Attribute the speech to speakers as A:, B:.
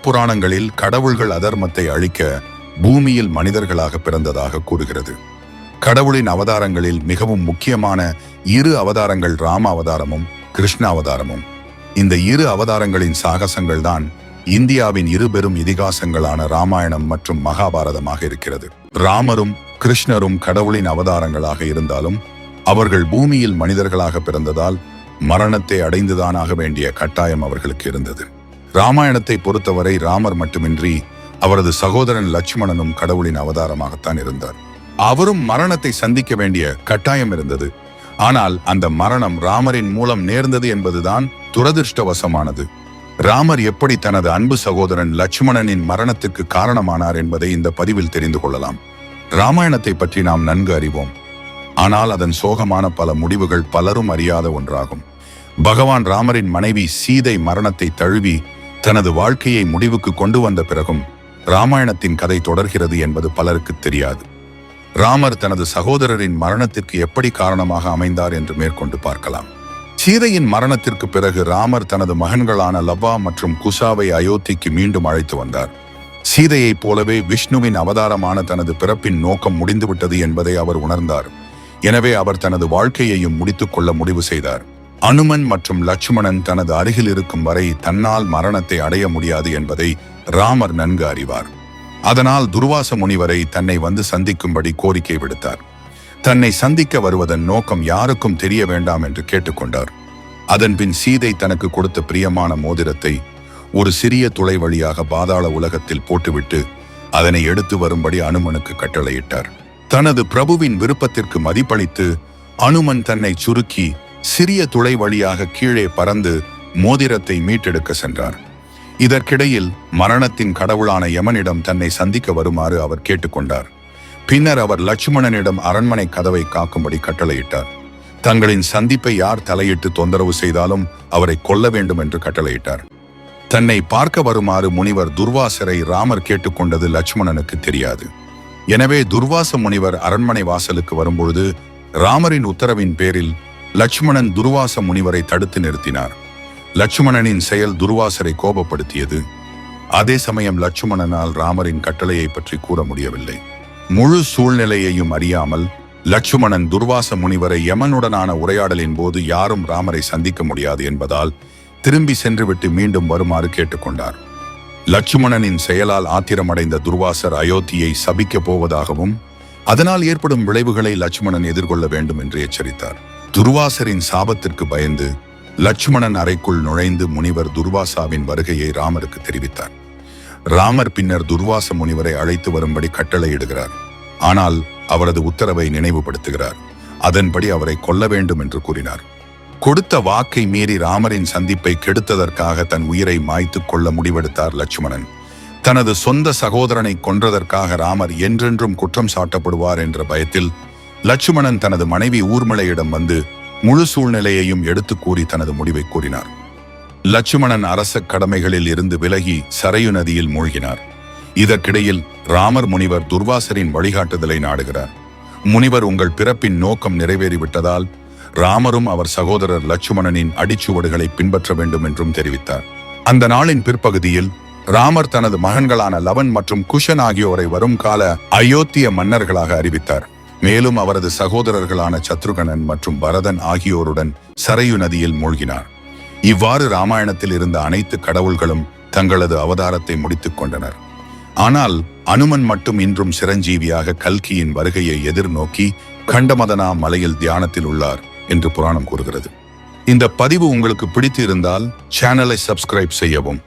A: புராணங்களில் கடவுள்கள் அதர்மத்தை அழிக்க பூமியில் மனிதர்களாக பிறந்ததாக கூறுகிறது. கடவுளின் அவதாரங்களில் மிகவும் முக்கியமான 2 அவதாரங்கள் ராம அவதாரமும் கிருஷ்ண அவதாரமும். இந்த 2 அவதாரங்களின் சாகசங்கள் தான் இந்தியாவின் 2 பெரும் இதிகாசங்களான ராமாயணம் மற்றும் மகாபாரதமாக இருக்கிறது. ராமரும் கிருஷ்ணரும் கடவுளின் அவதாரங்களாக இருந்தாலும் அவர்கள் பூமியில் மனிதர்களாக பிறந்ததால் மரணத்தை அடைந்துதான் ஆக வேண்டிய கட்டாயம் அவர்களுக்கு இருந்தது. ராமாயணத்தை பொறுத்தவரை ராமர் மட்டுமின்றி அவரது சகோதரன் லட்சுமணனும் கடவுளின் அவதாரமாகத்தான் இருந்தார். அவரும் மரணத்தை சந்திக்க வேண்டிய கட்டாயம் இருந்தது. ஆனால் அந்த மரணம் ராமரின் மூலம் நேர்ந்தது என்பதுதான் துரதிருஷ்டவசமானது. ராமர் எப்படி தனது அன்பு சகோதரன் லட்சுமணனின் மரணத்திற்கு காரணமானார் என்பதை இந்த பதிவில் தெரிந்து கொள்ளலாம். ராமாயணத்தை பற்றி நாம் நன்கு அறிவோம். ஆனால் அதன் சோகமான பல முடிவுகள் பலரும் அறியாத ஒன்றாகும். பகவான் ராமரின் மனைவி சீதை மரணத்தை தழுவி தனது வாழ்க்கையை முடிவுக்கு கொண்டு வந்த பிறகும் ராமாயணத்தின் கதை தொடர்கிறது என்பது பலருக்கு தெரியாது. ராமர் தனது சகோதரரின் மரணத்திற்கு எப்படி காரணமாக அமைந்தார் என்று மேற்கொண்டு பார்க்கலாம். சீதையின் மரணத்திற்கு பிறகு ராமர் தனது மகன்களான லவ்வா மற்றும் குசாவை அயோத்திக்கு மீண்டும் அழைத்து வந்தார். சீதையைப் போலவே விஷ்ணுவின் அவதாரமான தனது பிறப்பின் நோக்கம் முடிந்துவிட்டது என்பதை அவர் உணர்ந்தார். எனவே அவர் தனது வாழ்க்கையையும் முடித்துக் கொள்ள முடிவு செய்தார். அனுமன் மற்றும் லட்சுமணன் தனது அருகில் இருக்கும் வரை தன்னால் மரணத்தை அடைய முடியாது என்பதை ராமர் நன்கு அறிவார். அதனால் துர்வாச முனிவரை தன்னை வந்து சந்திக்கும்படி கோரிக்கை விடுத்தார். தன்னை சந்திக்க வருவதன் நோக்கம் யாருக்கும் தெரிய வேண்டாம் என்று கேட்டுக்கொண்டார். அதன்பின் சீதை தனக்கு கொடுத்த பிரியமான மோதிரத்தை ஒரு சிறிய துளை வழியாக பாதாள உலகத்தில் போட்டுவிட்டு அதனை எடுத்து வரும்படி அனுமனுக்கு கட்டளையிட்டார். தனது பிரபுவின் விருப்பத்திற்கு மதிப்பளித்து அனுமன் தன்னை சுருக்கி சிறிய துளை வழியாக கீழே பறந்து மோதிரத்தை மீட்டெடுக்க சென்றார். இதற்கிடையில் மரணத்தின் கடவுளான யமனிடம் தன்னை சந்திக்க வருமாறு அவர் கேட்டுக்கொண்டார். பின்னர் அவர் லட்சுமணனிடம் அரண்மனை கதவை காக்கும்படி கட்டளையிட்டார். தங்களின் சந்திப்பை யார் தலையிட்டு தொந்தரவு செய்தாலும் அவரை கொல்ல வேண்டும் என்று கட்டளையிட்டார். தன்னை பார்க்க வருமாறு முனிவர் துர்வாசரை ராமர் கேட்டுக்கொண்டது லட்சுமணனுக்கு தெரியாது. எனவே துர்வாச முனிவர் அரண்மனை வாசலுக்கு வரும்பொழுது ராமரின் உத்தரவின் பேரில் லட்சுமணன் துர்வாச முனிவரை தடுத்து நிறுத்தினார். லட்சுமணனின் செயல் துர்வாசரை கோபப்படுத்தியது. அதே சமயம் லட்சுமணனால் ராமரின் கட்டளையை பற்றி கூற முடியவில்லை. முழு சூழ்நிலையையும் அறியாமல் லட்சுமணன் துர்வாச முனிவரை யமனுடனான உரையாடலின் போது யாரும் ராமரை சந்திக்க முடியாது என்பதால் திரும்பி சென்றுவிட்டு மீண்டும் வருமாறு கேட்டுக்கொண்டார். லட்சுமணனின் செயலால் ஆத்திரமடைந்த துர்வாசர் அயோத்தியை சபிக்கப் போவதாகவும் அதனால் ஏற்படும் விளைவுகளை லட்சுமணன் எதிர்கொள்ள வேண்டும் என்று எச்சரித்தார். துர்வாசரின் சாபத்திற்கு பயந்து லட்சுமணன் அறைக்குள் நுழைந்து முனிவர் துர்வாசாவின் வருகையை ராமருக்கு தெரிவித்தார். ராமர் பின்னர் துர்வாச முனிவரை அழைத்து வரும்படி கட்டளையிடுகிறார். ஆனால் அவரது உத்தரவை நினைவுபடுத்துகிறார். அதன்படி அவரை கொல்ல வேண்டும் என்று கூறினார். கொடுத்த வாக்கை மீறி ராமரின் சந்திப்பை கெடுத்ததற்காக தன் உயிரை மாய்த்து கொள்ள முடிவெடுத்தார் லட்சுமணன். தனது சொந்த சகோதரனை கொன்றதற்காக ராமர் என்றென்றும் குற்றம் சாட்டப்படுவார் என்ற பயத்தில் லட்சுமணன் தனது மனைவி ஊர்மிளையிடம் வந்து முழு சூழ்நிலையையும் எடுத்து கூறி தனது முடிவை கூறினார். லட்சுமணன் அரச கடமைகளில் இருந்து விலகி சரையு நதியில் மூழ்கினார். இதற்கிடையில் ராமர் முனிவர் துர்வாசரின் வழிகாட்டுதலை நாடுகிறார். முனிவர், உங்கள் பிறப்பின் நோக்கம் நிறைவேறிவிட்டதால் ராமரும் அவர் சகோதரர் லட்சுமணனின் அடிச்சுவடுகளை பின்பற்ற வேண்டும் என்றும் தெரிவித்தார். அந்த நாளின் பிற்பகுதியில் ராமர் தனது மகன்களான லவன் மற்றும் குஷன் ஆகியோரை வரும் கால அயோத்திய மன்னர்களாக அறிவித்தார். மேலும் அவரது சகோதரர்களான சத்ருகனன் மற்றும் பரதன் ஆகியோருடன் சரையு நதியில் மூழ்கினார். இவ்வாறு ராமாயணத்தில் இருந்த அனைத்து கடவுள்களும் தங்களது அவதாரத்தை முடித்துக் கொண்டனர். ஆனால் அனுமன் மட்டும் இன்றும் சிரஞ்சீவியாக கல்கியின் வருகையை எதிர்நோக்கி கண்டமதனா மலையில் தியானத்தில் உள்ளார் என்று புராணம் கூறுகிறது. இந்த பதிவு உங்களுக்கு பிடித்து இருந்தால் சேனலை சப்ஸ்கிரைப் செய்யவும்.